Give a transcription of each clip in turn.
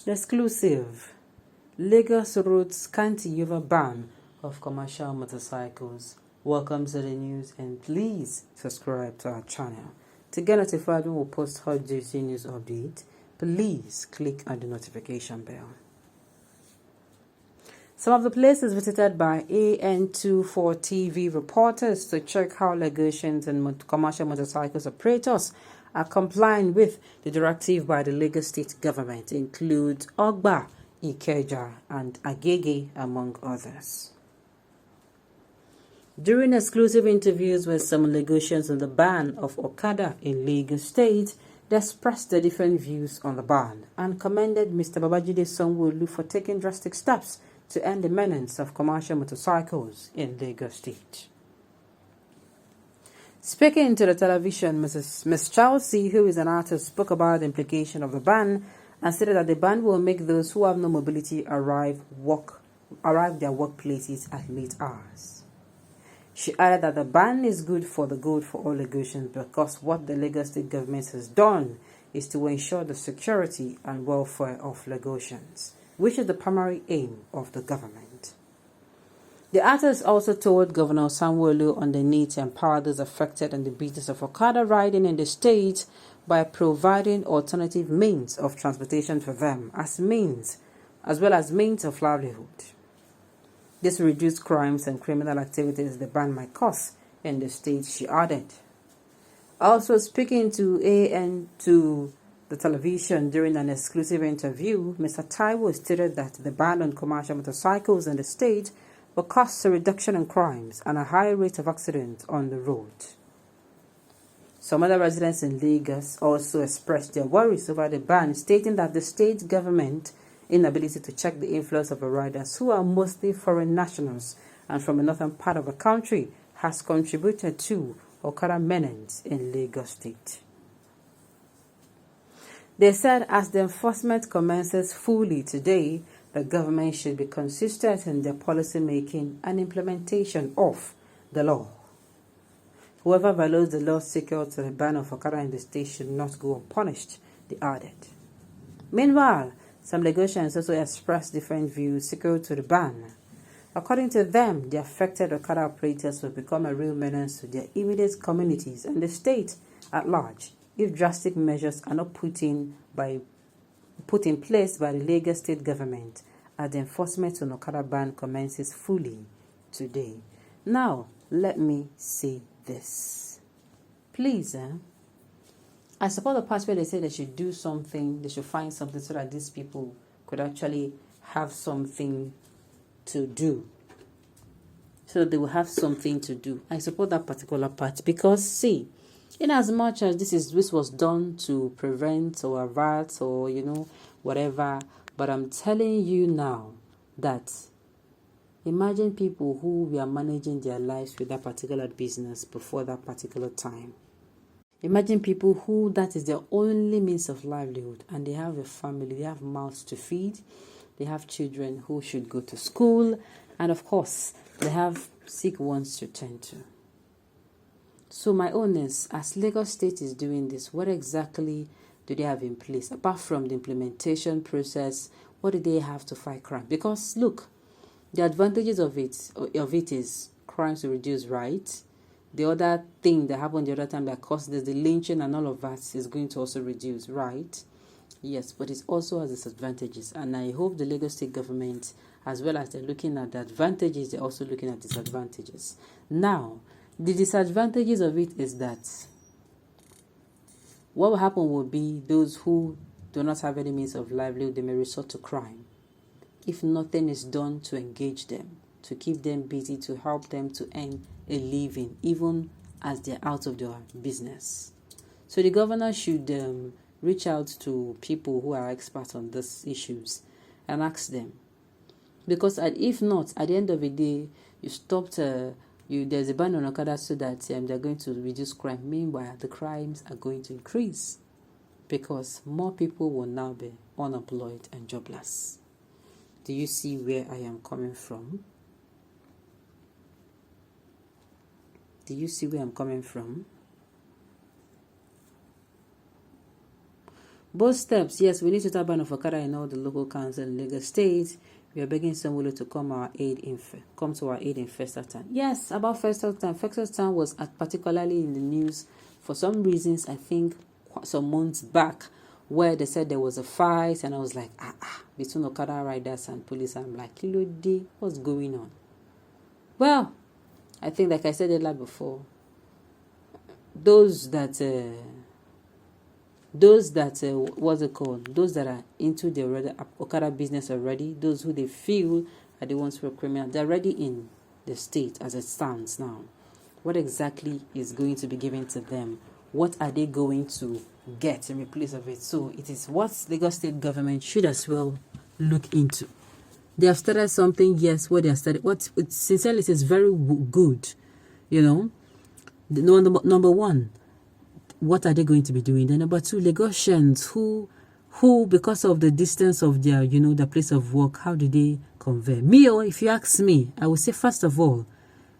Exclusive. Lagos roads can't-over ban of commercial motorcycles. Welcome to the news and please subscribe to our channel. To get notified when we post hot juicy news update, please click on the notification bell. Some of the places visited by AN24 TV reporters to check how Lagosians and commercial motorcycles operators are complying with the directive by the Lagos state government include Ogba, Ikeja, and Agege, among others. During exclusive interviews with some Lagosians on the ban of Okada in Lagos State, they expressed their different views on the ban and commended Mr. Babajide Sanwo-Olu for taking drastic steps to end the menace of commercial motorcycles in Lagos State. Speaking to the television, Miss Chelsea, who is an artist, spoke about the implication of the ban and stated that the ban will make those who have no mobility arrive their workplaces at late hours. She added that the ban is good for all Lagosians because what the Lagos state government has done is to ensure the security and welfare of Lagosians, which is the primary aim of the government. The artist also told Governor Sanwo-Olu on the need to empower those affected in the business of Okada riding in the state by providing alternative means of transportation for them as well as means of livelihood. This will reduce crimes and criminal activities the ban might cause in the state, she added. Also speaking to AN2 the television during an exclusive interview, Mr. Taiwo stated that the ban on commercial motorcycles in the state will cause a reduction in crimes and a high rate of accidents on the road. Some other residents in Lagos also expressed their worries over the ban, stating that the state government inability to check the influence of the riders, who are mostly foreign nationals and from a northern part of the country, has contributed to Okada menace in Lagos State. They said as the enforcement commences fully today, the government should be consistent in their policy making and implementation of the law. Whoever violates the law secured to the ban of Okada in the state should not go unpunished, they added. Meanwhile, some Lagosians also expressed different views secured to the ban. According to them, the affected Okada operators will become a real menace to their immediate communities and the state at large if drastic measures are not put in place by the Lagos state government as the enforcement on Okada ban commences fully today. Now, let me say this. Please, I support the part where they say they should do something, they should find something so that these people could actually have something to do. So they will have something to do. I support that particular part because, see, in as much as this was done to prevent or avert or, whatever, but I'm telling you now that imagine people who were managing their lives with that particular business before that particular time. Imagine people who that is their only means of livelihood and they have a family, they have mouths to feed, they have children who should go to school, and of course, they have sick ones to tend to. So my own is, as Lagos State is doing this, what exactly do they have in place? Apart from the implementation process, what do they have to fight crime? Because look, the advantages of it is crimes will reduce, right? The other thing that happened the other time that caused this, the lynching and all of that is going to also reduce, right? Yes, but it also has disadvantages. And I hope the Lagos state government, as well as they're looking at the advantages, they're also looking at disadvantages. Now, the disadvantages of it is that what will happen will be those who do not have any means of livelihood, they may resort to crime. If nothing is done to engage them, to keep them busy, to help them to earn a living, even as they're out of their business. So the governor should reach out to people who are experts on these issues and ask them. Because if not, at the end of the day, you stopped, there's a ban on Okada so that they're going to reduce crime. Meanwhile, the crimes are going to increase because more people will now be unemployed and jobless. Do you see where I am coming from? Do you see where I'm coming from? Both steps, yes, we need to ban of Okada in all the local councils in Lagos State. We are begging Sanwo-Olu to come to our aid in Festal Town. Yes, about Festal Town. Festal Town was particularly in the news for some reasons, I think, some months back, where they said there was a fight, and I was like, between Okada riders and police. I'm like, Kilode, what's going on? Well, I think, like I said earlier before, those that what's it called? Those that are into the Okada business already, those who they feel are the ones who are criminal, they're already in the state as it stands now. What exactly is going to be given to them? What are they going to get in replace of it? So it is what Lagos State government should as well look into. They have started something, yes. What they have started, what sincerely is very good, you know. Number one, what are they going to be doing? Then number two, Lagosians who because of the distance of their, the place of work, how do they convey? If you ask me, I would say first of all,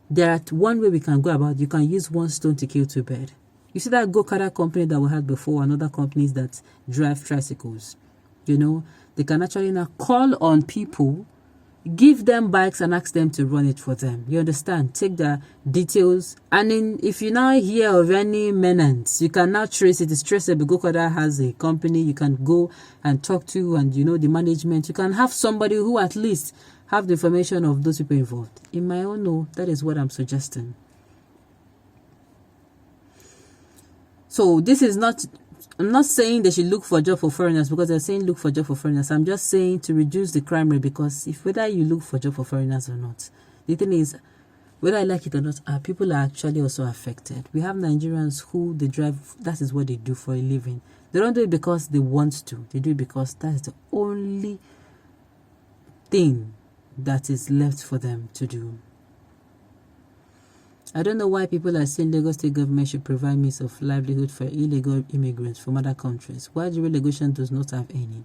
there are one way we can go about. You can use one stone to kill two birds. You see that Go-Kart company that we had before, and other companies that drive tricycles, they can actually now call on people, give them bikes and ask them to run it for them. You understand? Take the details. And if you now hear of any menace, you can now trace it. It's traceable. Go-Kart has a company you can go and talk to, and the management. You can have somebody who at least have the information of those people involved. In my own that is what I'm suggesting. So this is not, I'm not saying they should look for a job for foreigners, because they're saying look for a job for foreigners. I'm just saying to reduce the crime rate, because if whether you look for a job for foreigners or not, the thing is, whether I like it or not, our people are actually also affected. We have Nigerians who they drive, that is what they do for a living. They don't do it because they want to. They do it because that is the only thing that is left for them to do. I don't know why people are saying Lagos State government should provide means of livelihood for illegal immigrants from other countries, while the Lagosian does not have any.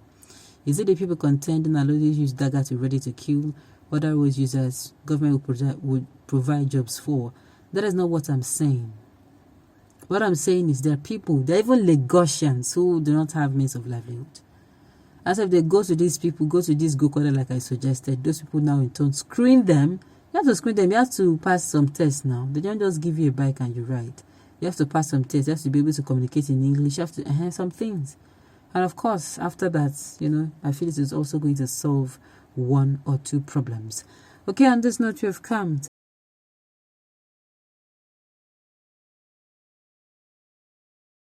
Is it the people contending and already use dagger to ready to kill other road users government would provide jobs for? That is not what I'm saying. What I'm saying is there are people, there are even Lagosians who do not have means of livelihood. As if they go to these people, go to this Go-Kart like I suggested, those people now in turn screen them. You have to screen them. You have to pass some tests now. They don't just give you a bike and you ride. You have to pass some tests. You have to be able to communicate in English. You have to enhance some things. And of course, after that, I feel it is also going to solve one or two problems. Okay, on this note, we have come